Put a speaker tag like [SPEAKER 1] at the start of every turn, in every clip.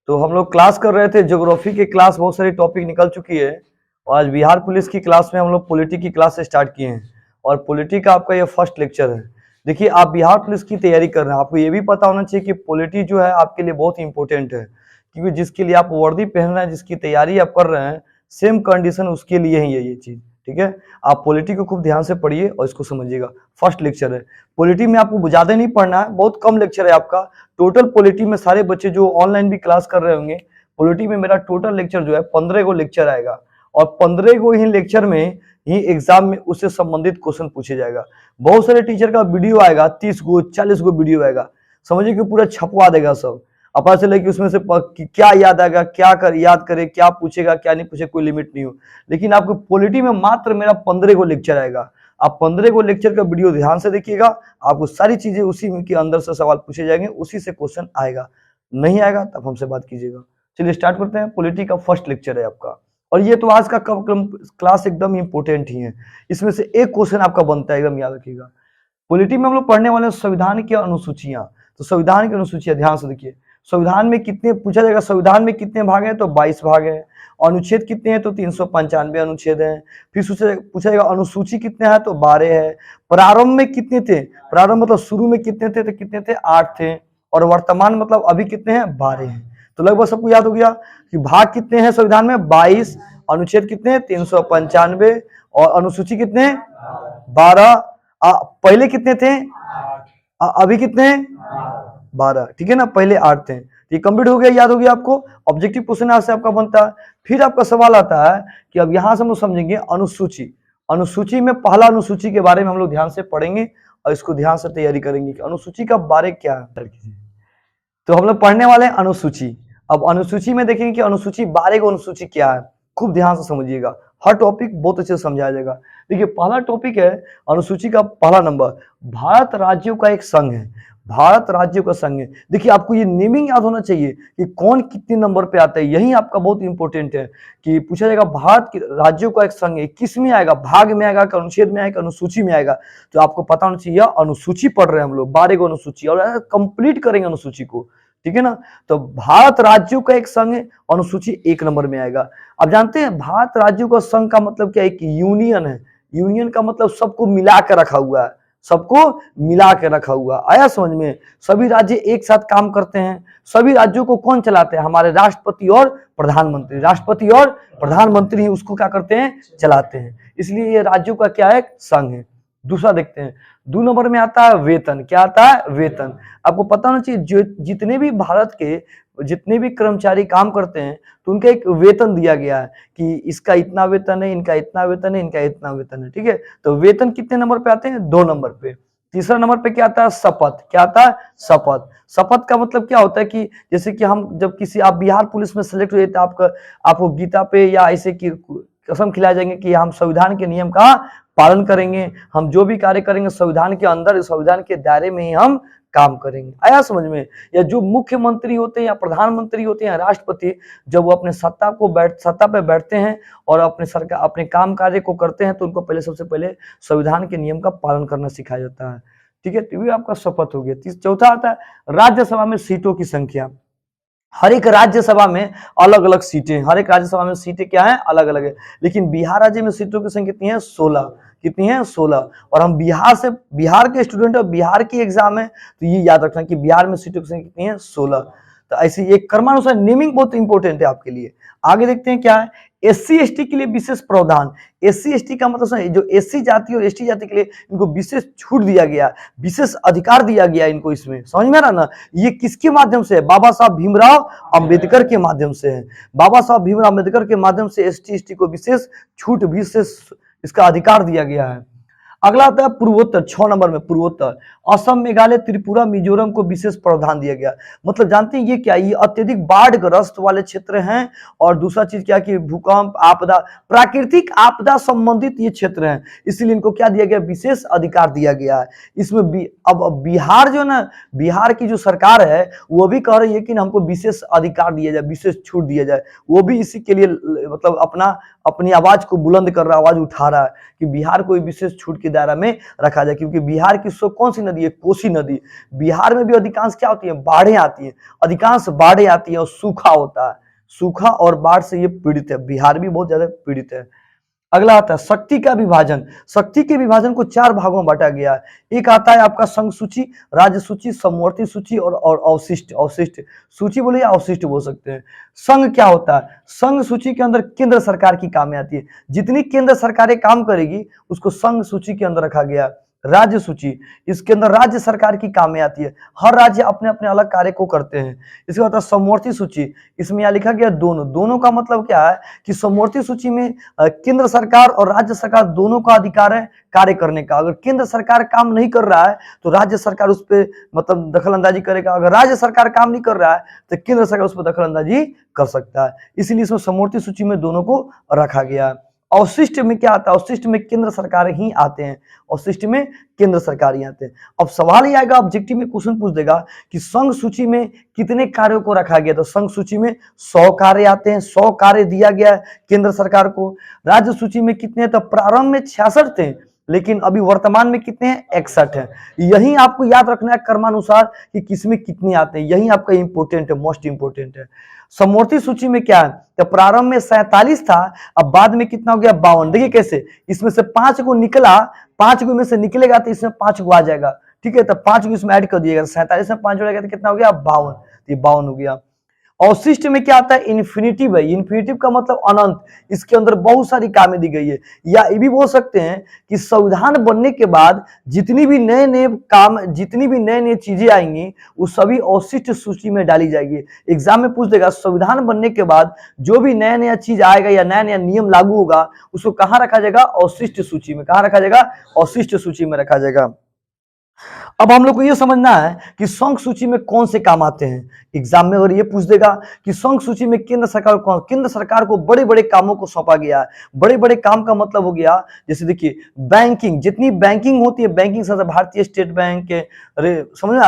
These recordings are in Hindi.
[SPEAKER 1] तो हम लोग क्लास कर रहे थे ज्योग्राफी की क्लास, बहुत सारी टॉपिक निकल चुकी है और आज बिहार पुलिस की क्लास में हम लोग पॉलिटी की क्लास स्टार्ट किए हैं और पॉलिटी का आपका ये फर्स्ट लेक्चर है। देखिए, आप बिहार पुलिस की तैयारी कर रहे हैं, आपको ये भी पता होना चाहिए कि पॉलिटी जो है आपके लिए बहुत इंपॉर्टेंट है, क्योंकि जिसके लिए आप वर्दी पहन रहे हैं, जिसकी तैयारी आप कर रहे हैं, सेम कंडीशन उसके लिए ही है ये चीज। ठीक है, आप पॉलिटी को खूब ध्यान से पढ़िए और इसको समझिएगा। फर्स्ट लेक्चर है पॉलिटी में, आपको ज्यादा नहीं पढ़ना है, बहुत कम लेक्चर है आपका। टोटल पॉलिटी में सारे बच्चे जो ऑनलाइन भी क्लास कर रहे होंगे, पॉलिटी में मेरा टोटल लेक्चर जो है 15 गो लेक्चर आएगा और 15 गो ही लेक्चर में ही एग्जाम में उससे संबंधित क्वेश्चन पूछे जाएगा। बहुत सारे टीचर का वीडियो आएगा, 30 गो 40 गो वीडियो आएगा, समझिए कि पूरा छपवा देगा सब। अब पता चले कि उसमें से क्या याद आएगा, याद करे, क्या पूछेगा क्या नहीं पूछे, कोई लिमिट नहीं हो। लेकिन आपको पॉलिटी में मात्र मेरा 15 गो लेक्चर आएगा। आप 15 गो लेक्चर का वीडियो ध्यान से देखिएगा, आपको सारी चीजें उसी के अंदर से सवाल पूछे जाएंगे, उसी से क्वेश्चन आएगा। नहीं आएगा तब हमसे बात कीजिएगा। चलिए स्टार्ट करते हैं। पॉलिटी का फर्स्ट लेक्चर है आपका और ये तो आज का क्लास एकदम इंपोर्टेंट ही है। इसमें से एक क्वेश्चन आपका बनता है, एकदम याद रखिएगा। पॉलिटी में हम लोग पढ़ने वाले संविधान की अनुसूचियां, तो संविधान की अनुसूचियां ध्यान से देखिए। संविधान में कितने पूछा जाएगा, संविधान में कितने भाग हैं, तो 22 भाग हैं। अनुच्छेद कितने हैं, तो 395 अनुच्छेद हैं। फिर पूछा जाएगा अनुसूची कितने हैं, तो 12 है। प्रारंभ में कितने थे, प्रारंभ मतलब शुरू में कितने थे, तो कितने थे, 8 थे। और वर्तमान मतलब अभी कितने हैं, 12 हैं। तो लगभग सबको याद हो गया कि भाग कितने हैं संविधान में, 22। अनुच्छेद कितने हैं, 395। और अनुसूची कितने हैं, 12। पहले कितने थे, अभी कितने हैं, 12। ठीक है ना, पहले 8 थे। ये कंप्लीट हो गया, याद हो गया आपको। ऑब्जेक्टिव क्वेश्चन यहाँ से आपका बनता है। फिर आपका सवाल आता है कि अब यहां से हम लोग समझेंगे अनुसूची। अनुसूची में पहला अनुसूची के बारे में हम लोग ध्यान से पढ़ेंगे और इसको ध्यान से तैयारी करेंगे कि अनुसूची का बारे क्या है। तो हम लोग पढ़ने वाले हैं अनुसूची। अब अनुसूची में देखेंगे कि अनुसूची 12 को अनुसूची क्या है, खूब ध्यान से समझिएगा। हर टॉपिक बहुत अच्छे से समझाया जाएगा। देखिए, पहला टॉपिक है अनुसूची का पहला नंबर, भारत राज्यों का एक संघ है। भारत राज्यों का संघ है। देखिए, आपको ये नेमिंग याद होना चाहिए कि कौन कितने नंबर पे आता है, यही आपका बहुत इंपॉर्टेंट है कि पूछा जाएगा भारत के राज्यों का एक संघ है, किस में आएगा, भाग में आएगा, अनुच्छेद में आएगा, अनुसूची में आएगा। तो आपको पता होना चाहिए अनुसूची पढ़ रहे हैं हम लोग, 12 को अनुसूची, और कंप्लीट करेंगे अनुसूची को। ठीक है ना, तो भारत राज्यों का एक संघ है, अनुसूची 1 नंबर में आएगा। अब जानते हैं भारत राज्यों का संघ का मतलब क्या है, एक यूनियन है। यूनियन का मतलब सबको मिला के रखा हुआ है, सबको मिला के रखा हुआ। आया समझ में, सभी राज्य एक साथ काम करते हैं। सभी राज्यों को कौन चलाते हैं, हमारे राष्ट्रपति और प्रधानमंत्री। राष्ट्रपति और प्रधानमंत्री ही उसको क्या करते हैं, चलाते हैं। इसलिए ये राज्यों का क्या है, संघ है। दूसरा देखते हैं, 2 नंबर में आता है वेतन। क्या आता है, वेतन। आपको पता होना चाहिए जो जितने भी भारत के जितने भी कर्मचारी काम करते हैं तो उनका एक वेतन दिया गया है कि इसका इतना वेतन है, इनका इतना वेतन है, इनका इतना वेतन है। ठीक है, तो वेतन कितने नंबर पे आते हैं, 2 नंबर पे। तीसरा नंबर पे क्या आता है, शपथ। क्या आता है, शपथ। शपथ का मतलब क्या होता है कि जैसे कि हम जब किसी आप बिहार पुलिस में सेलेक्ट हुए तो आपको गीता पे या ऐसे की कसम खिलाए जाएंगे कि हम संविधान के नियम का पालन करेंगे, हम जो भी कार्य करेंगे संविधान के अंदर, संविधान के दायरे में ही हम काम करेंगे। आया समझ में। या जो मुख्यमंत्री होते हैं या प्रधानमंत्री होते हैं, राष्ट्रपति, जब वो अपने सत्ता पे बैठते हैं और अपने काम कार्य को करते हैं तो उनको पहले सबसे पहले संविधान के नियम का पालन करना सिखाया जाता है। ठीक है, तो ये आपका शपथ हो गया। चौथा आता है राज्यसभा में सीटों की संख्या। हर एक राज्यसभा में अलग अलग सीटें, हर एक राज्यसभा में सीटें क्या है, अलग अलग है। लेकिन बिहार राज्य में सीटों की संख्या कितनी है, 16। कितनी है, 16। और हम बिहार के स्टूडेंट और बिहार की एग्जाम है, तो ये याद रखना कि बिहार में सीटों की संख्या कितनी है, 16। तो ऐसे ये क्रमानुसार नेमिंग बहुत इंपॉर्टेंट है आपके लिए। आगे देखते हैं क्या है, एससी एसटी के लिए विशेष प्रावधान। एससी एसटी का मतलब जो एससी जाति और एसटी जाति के लिए इनको विशेष छूट दिया गया, विशेष अधिकार दिया गया इनको। इसमें समझ में आ रहा ना, ये किसके माध्यम से है, बाबा साहब भीमराव अंबेडकर के माध्यम से है। बाबा साहब भीमराव अंबेडकर के माध्यम से एसटी एसटी को विशेष छूट, विशेष इसका अधिकार दिया गया है। अगला आता है पूर्वोत्तर। 6 नंबर में पूर्वोत्तर, असम, मेघालय, त्रिपुरा, मिजोरम को विशेष प्रावधान दिया गया। मतलब जानते हैं ये क्या, ये अत्यधिक बाढ़ग्रस्त वाले क्षेत्र हैं। और दूसरा चीज क्या कि भूकंप, आपदा, प्राकृतिक आपदा संबंधित ये क्षेत्र हैं, इसलिए इनको क्या दिया गया, विशेष अधिकार दिया गया है। इसमें अब बिहार जो ना, बिहार की जो सरकार है वो भी कह रही है कि हमको विशेष अधिकार दिया जाए, विशेष छूट दिया जाए। वो भी इसी के लिए मतलब अपनी आवाज को बुलंद कर रहा है, आवाज उठा रहा है कि बिहार को विशेष छूट की दायरा में रखा जाए, क्योंकि बिहार की कौन सी नदी है, कोसी नदी। बिहार में भी अधिकांश क्या होती है, बाढ़ें आती हैं, अधिकांश बाढ़ें आती हैं और सूखा होता है, सूखा और बाढ़ से ये पीड़ित है, बिहार भी बहुत ज्यादा पीड़ित है। अगला आता है शक्ति का विभाजन। शक्ति के विभाजन को 4 भागों में बांटा गया है। एक आता है आपका संघ सूची, राज्य सूची, समवर्ती सूची और अवशिष्ट। अवशिष्ट सूची बोले या अवशिष्ट बोल सकते हैं। संघ क्या होता है, संघ सूची के अंदर केंद्र सरकार की कामें आती है, जितनी केंद्र सरकारें काम करेगी उसको संघ सूची के अंदर रखा गया है। राज्य सूची, इसके अंदर राज्य सरकार की कामें आती है, हर राज्य अपने अपने अलग कार्य को करते हैं। इसके बाद समवर्ती सूची, इसमें यहाँ लिखा गया दोनों। दोनों का मतलब क्या है कि समवर्ती सूची में केंद्र सरकार और राज्य सरकार दोनों का अधिकार है कार्य करने का। अगर केंद्र सरकार काम नहीं कर रहा है तो राज्य सरकार उस पर मतलब दखल अंदाजी करेगा, अगर राज्य सरकार काम नहीं कर रहा है तो केंद्र सरकार उस पर दखल अंदाजी कर सकता है, इसीलिए इसमें समवर्ती सूची में दोनों को रखा गया है। अवशिष्ट में क्या आता है, अवशिष्ट में केंद्र सरकार ही आते हैं, अवशिष्ट में केंद्र सरकार ही आते हैं। अब सवाल ये आएगा, ऑब्जेक्टिव में क्वेश्चन पूछ देगा कि संघ सूची में कितने कार्यों को रखा गया, तो संघ सूची में 100 कार्य आते हैं, 100 कार्य दिया गया है केंद्र सरकार को। राज्य सूची में कितने, तो प्रारंभ में 66 थे, लेकिन अभी वर्तमान में कितने हैं, 61 है। यही आपको याद रखना है क्रमानुसार कि किसमें कितने आते हैं, यही आपका इंपोर्टेंट है, मोस्ट इंपोर्टेंट है। समवर्ती सूची में क्या है, तो प्रारंभ में 47 था, अब बाद में कितना हो गया, 52। देखिए कैसे, इसमें से 5 को निकला, 5 को में से निकलेगा तो इसमें 5 को आ जाएगा, ठीक है, तो 5 को इसमें ऐड कर दिएगा, 47 में 5 जोड़ेगा तो कितना हो गया, 52, तो 52 हो गया। अवशिष्ट में क्या आता है, इन्फिनिटिव है। इन्फिनिटिव का मतलब अनंत, इसके अंदर बहुत सारी कामें दी गई है, या ये भी बोल सकते हैं कि संविधान बनने के बाद जितनी भी नए नए काम, जितनी भी नए नए चीजें आएंगी वो सभी अवशिष्ट सूची में डाली जाएगी। एग्जाम में पूछ देगा संविधान बनने के बाद जो भी नया नया चीज आएगा या नया नया नियम लागू होगा उसको कहाँ रखा जाएगा, अवशिष्ट सूची में। कहाँ रखा जाएगा, अवशिष्ट सूची में रखा जाएगा। अब हम लोग को यह समझना है कि संघ सूची में कौन से काम आते हैं। एग्जाम में अगर ये पूछ देगा कि संघ सूची में केंद्र सरकार को बड़े बड़े कामों को सौंपा गया है। बड़े बड़े काम का मतलब हो गया, जैसे देखिए बैंकिंग, जितनी बैंकिंग होती है, बैंकिंग से भारतीय स्टेट बैंक के समझ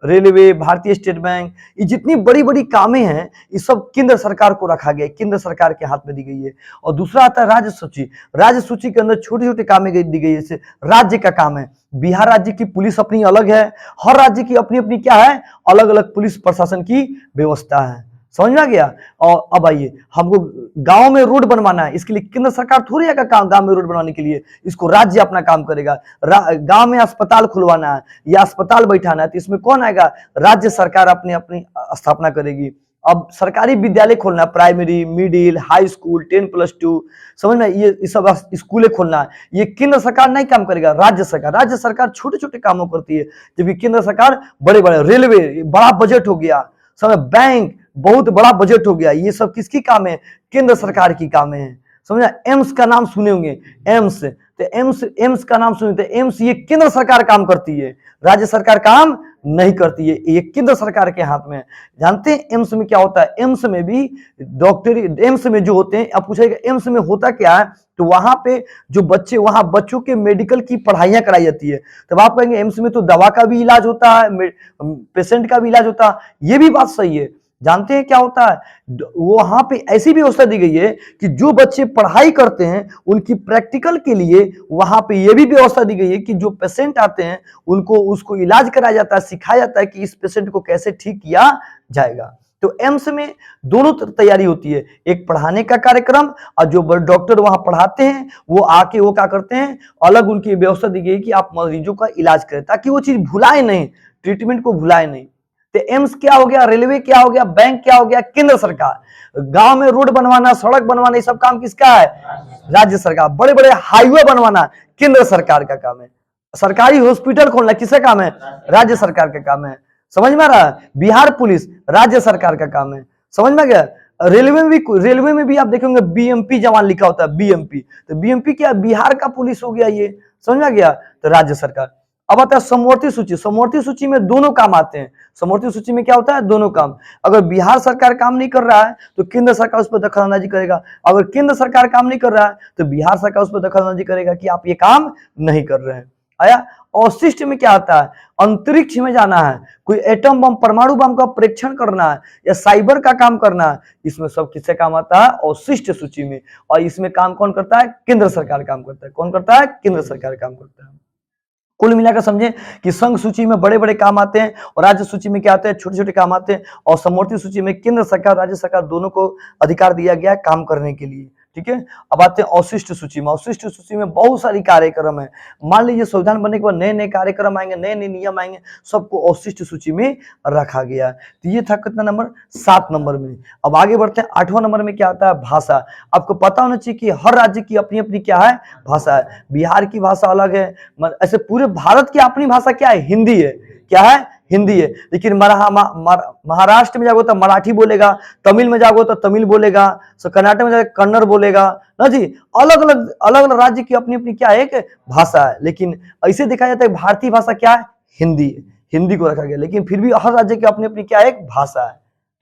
[SPEAKER 1] रेलवे, भारतीय स्टेट बैंक, ये जितनी बड़ी बड़ी कामें हैं ये सब केंद्र सरकार को रखा गया है, केंद्र सरकार के हाथ में दी गई है। और दूसरा आता है राज्य सूची। राज्य सूची के अंदर छोटी छोटी कामें दी गई है, जैसे राज्य का काम है, बिहार राज्य की पुलिस अपनी अलग है, हर राज्य की अपनी अपनी क्या है, अलग अलग पुलिस प्रशासन की व्यवस्था है। समझ में आ गया। और अब आइए, हमको गांव में रोड बनवाना है, इसके लिए केंद्र सरकार थोड़ी आएगा काम, गांव में रोड बनवाने के लिए, इसको राज्य अपना काम करेगा। गांव में अस्पताल खुलवाना है या अस्पताल बैठाना है तो इसमें कौन आएगा, राज्य सरकार अपनी अपनी स्थापना करेगी। अब सरकारी विद्यालय खोलना, प्राइमरी, मिडिल, हाई स्कूल, 10+2, समझ में, ये सब स्कूलें खोलना है, ये केंद्र सरकार नहीं काम करेगा, राज्य सरकार। राज्य सरकार छोटे छोटे कामों करती है, जबकि केंद्र सरकार बड़े बड़े, रेलवे बड़ा बजट हो गया, समझ, बैंक बहुत बड़ा बजट हो गया, ये सब किसकी काम है, केंद्र सरकार की काम है। समझा। एम्स का नाम सुने होंगे, एम्स, तो एम्स का नाम सुने, तो एम्स ये केंद्र सरकार काम करती है, राज्य सरकार काम नहीं करती है, ये केंद्र सरकार के हाथ में। जानते हैं एम्स में क्या होता है, एम्स में भी डॉक्टरी, एम्स में जो होते हैं, अब पूछेगा एम्स में होता क्या है, तो वहां पे जो बच्चे, वहां बच्चों के मेडिकल की पढ़ाइयां कराई जाती है। तब आप कहेंगे एम्स में तो दवा का भी इलाज होता है, पेशेंट का भी इलाज होता है, ये भी बात सही है। जानते हैं क्या होता है, वहां पे ऐसी भी व्यवस्था दी गई है कि जो बच्चे पढ़ाई करते हैं उनकी प्रैक्टिकल के लिए वहां पे ये भी व्यवस्था दी गई है कि जो पेशेंट आते हैं उनको उसको इलाज कराया जाता है, सिखाया जाता है कि इस पेशेंट को कैसे ठीक किया जाएगा। तो एम्स में दोनों तैयारी होती है, एक पढ़ाने का कार्यक्रम और जो डॉक्टर वहां पढ़ाते हैं वो आके वो क्या करते हैं, अलग उनकी व्यवस्था दी गई कि आप मरीजों का इलाज करें ताकि वो चीज भुलाए नहीं, ट्रीटमेंट को भुलाए नहीं। तो एम्स क्या हो गया, रेलवे क्या हो गया, बैंक क्या हो गया, केंद्र सरकार। गांव में रोड बनवाना, सड़क बनवाना, ये सब काम किसका है, राज्य सरकार। बड़े बड़े हाईवे बनवाना केंद्र सरकार का काम है। सरकारी हॉस्पिटल खोलना किसका काम है, राज्य सरकार का काम है। समझ में आ रहा है। बिहार पुलिस राज्य सरकार का काम है, समझ में आ गया। रेलवे में भी आप देखेंगे बीएमपी जवान लिखा होता है, बीएमपी, तो बीएमपी क्या, बिहार का पुलिस हो गया, ये समझ में आ गया, तो राज्य सरकार। अब आता है समवर्ती सूची। समवर्ती सूची में दोनों काम आते हैं। समवर्ती सूची में क्या होता है, दोनों काम। अगर बिहार सरकार काम नहीं कर रहा है तो केंद्र सरकार उस पर दखलंदाजी करेगा, अगर केंद्र सरकार काम नहीं कर रहा है तो बिहार सरकार उस पर दखलंदाजी करेगा कि आप ये काम नहीं कर रहे हैं। आया। अवशिष्ट में क्या आता है, अंतरिक्ष में जाना है, कोई एटम बम परमाणु बम का परीक्षण करना है या साइबर का काम करना है, इसमें सब किससे काम आता है, अवशिष्ट सूची में। और इसमें काम कौन करता है, केंद्र सरकार काम करता है। कौन करता है, केंद्र सरकार काम करता है। कुल मिलाकर समझे कि संघ सूची में बड़े बड़े काम आते हैं और राज्य सूची में क्या आते हैं, छोटे छोटे काम आते हैं। और समवर्ती सूची में केंद्र सरकार राज्य सरकार दोनों को अधिकार दिया गया है काम करने के लिए। ठीक है, अब आते हैं अवशिष्ट सूची में। अवशिष्ट सूची में बहुत सारी कार्यक्रम है। मान लीजिए संविधान बनने के बाद नए नए कार्यक्रम आएंगे, नए नए नियम आएंगे, सबको अवशिष्ट सूची में रखा गया है। तो ये था कितना नंबर, 7 नंबर में। अब आगे बढ़ते हैं, 8वां नंबर में क्या आता है, भाषा। आपको पता होना चाहिए कि हर राज्य की अपनी अपनी क्या है, भाषा है। बिहार की भाषा अलग है, ऐसे पूरे भारत की अपनी भाषा क्या है, हिंदी है। क्या है, हिंदी है। लेकिन महाराष्ट्र में जाओगे तो मराठी बोलेगा, तमिल में जाओगे तो तमिल बोलेगा, कर्नाटक में जाओगे कन्नड़ बोलेगा ना जी। अलग अलग राज्य की अपनी अपनी क्या है, एक भाषा है। लेकिन ऐसे देखा जाता है भारतीय भाषा क्या है, हिंदी है। हिंदी को रखा गया, लेकिन फिर भी हर राज्य की अपनी अपनी क्या है, एक भाषा है।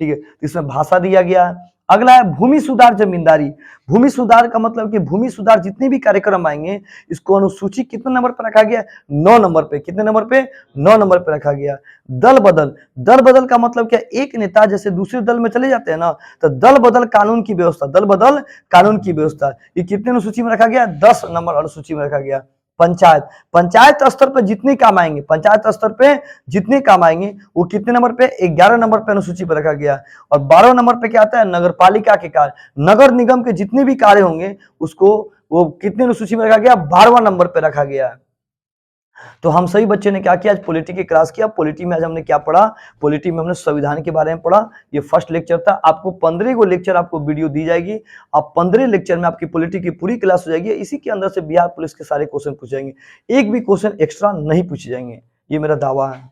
[SPEAKER 1] ठीक है, तो इसमें भाषा दिया गया है। अगला है भूमि सुधार जमींदारी। भूमि सुधार का मतलब कि भूमि सुधार जितने भी कार्यक्रम आएंगे, इसको अनुसूची कितने नंबर पर रखा गया, 9 नंबर पे। कितने नंबर पे, 9 नंबर पे रखा गया। दल बदल, दल बदल का मतलब क्या, एक नेता जैसे दूसरे दल में चले जाते हैं ना, तो दल बदल कानून की व्यवस्था, दल बदल कानून की व्यवस्था, ये कितने अनुसूची में रखा गया, 10 नंबर अनुसूची में रखा गया। पंचायत, पंचायत स्तर पर जितने काम आएंगे, पंचायत स्तर पे जितने काम आएंगे वो कितने नंबर पे, 11 नंबर पे अनुसूची पर रखा गया। और 12 नंबर पे क्या आता है, नगर पालिका के कार्य, नगर निगम के जितने भी कार्य होंगे उसको वो कितने अनुसूची में रखा गया, 12वां नंबर पे रखा गया। तो हम सभी बच्चे ने क्या किया, आज पॉलिटी की क्लास किया। पॉलिटी में आज हमने क्या पढ़ा, पॉलिटी में हमने संविधान के बारे में पढ़ा। ये फर्स्ट लेक्चर था। आपको 15 को लेक्चर आपको वीडियो दी जाएगी। आप 15 लेक्चर में आपकी पॉलिटी की पूरी क्लास हो जाएगी। इसी के अंदर से बिहार पुलिस के सारे क्वेश्चन पूछे जाएंगे, एक भी क्वेश्चन एक्स्ट्रा नहीं पूछे जाएंगे, ये मेरा दावा है।